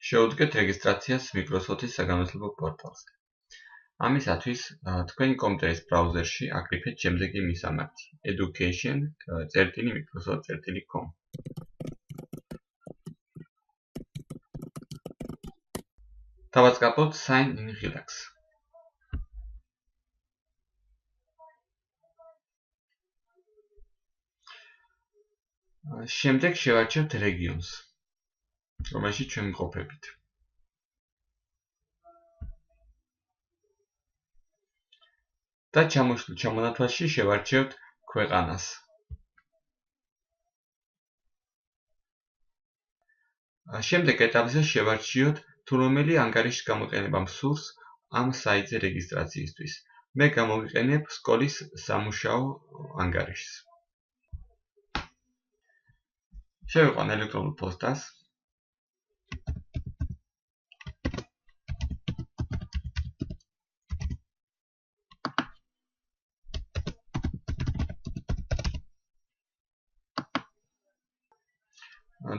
შეუდგეთ რეგისტრაციას Microsoft-ის საგანმანათლებლო პორტალზე. ამისათვის თქვენი კომპიუტერის ბრაუზერში აკრიფეთ შემდეგი მისამართი: education.microsoft.com. დავაწყაბოთ Sign in Relax. შემდეგ შევარჩევთ რეგიონს, რომელშიც ჩვენ მყოფებით. და ჩამოშლილ ჩამონათვალში შევარჩევთ ქვეყანას. შემდეგ ეტაპზე შევარჩიოთ თუ რომელი ანგარიშის გამოყენება მსურს ამ საიტზე რეგისტრაციისთვის. მე გამოვიყენებ სკოლის სამუშაო ანგარიშს. შევიყვან ელექტრონულ პოსტას.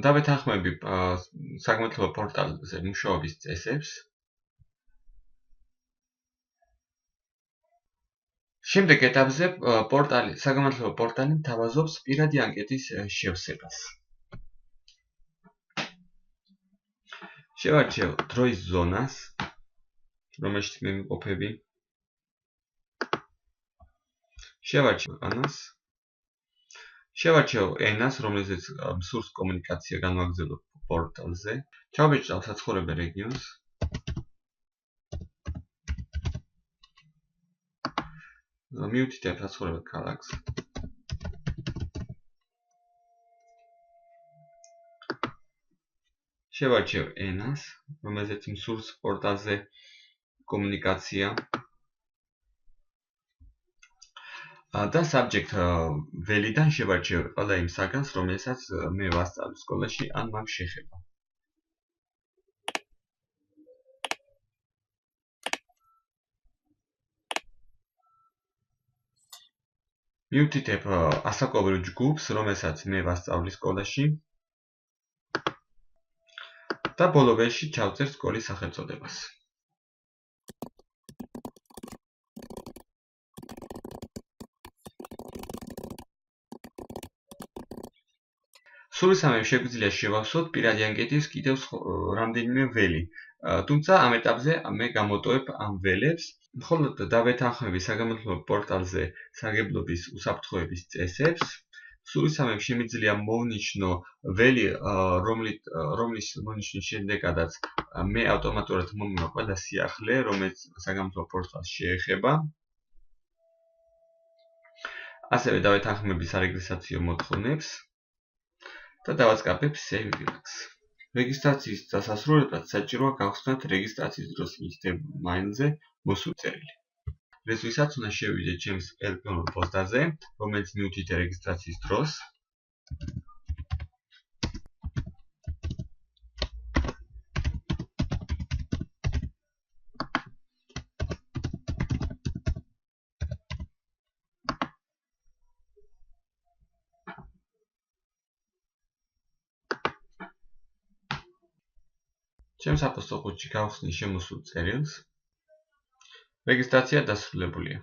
დავეთანხმები საგანმანათლებლო პორტალზე მუშაობის წესებს. შემდეგ ეტაპზე საგანმანათლებლო პორტალი თავაზობს პირადი ანკეტის შევსებას. შევარჩევ დროის ზონას, რომელშიც მე მყოფები. შევარჩევ ქვეყანას. შევარჩევ ენას, რომელზეც მსურს კომუნიკაცია განვაგრძელოთ პორტალზე. ჩავბეჭდავ საცხოვრებელ რეგიონს. მივთითებ საცხოვრებელ ქალაქს. შევარჩევ ენას, რომელზეც მსურს პორტალზე კომუნიკაცია. და subject ველიდან შევარჩევ ყველა იმ საგანს, რომელსაც მე ვასწავლე სკოლაში ან მაგ შეხება. მივთითებ ასაკობრივ ჯგუფს, რომელსაც მე ვასწავლე სკოლაში. და ბოლო ველში ჩავწერ სკოლის სახელწოდებას. სულისამებრ შეგვიძლია შევავსოთ პირადი ანკეტის კიდევ რამდენიმე ველი. თუმცა ამ ეტაპზე მე გამოტოვებ ამ ველებს, მხოლოდ დავეთანხმები საგანმანათლებლო პორტალზე სარგებლობის უსაფრთხოების წესებს. სულისამებრ შემიძლია მოვნიშნო ველი, რომლის მონიშნის შემდეგადაც მე ავტომატურად მომივა ყველა სიახლე, რომელიც საგანმანათლებლო პორტალს შეეხება. ასევე დავეთანხმები სარეგისტრაციო მოთხოვნებს. და დავაწყაბებ Save Relax. რეგისტრაციის დასასრულებლად საჭიროა გავხსნათ რეგისტრაციის დროს მითითებულ მაილზე მოსულ წერილი. რისთვისაც უნდა შევიდეთ ჩემს ელექტრონულ პოსტაზე, რომელიც მივთითე რეგისტრაციის დროს. ჩემს აპოსტოლ ყუთში გავხსნი შემოსულ წერილს. რეგისტრაცია დასრულებულია.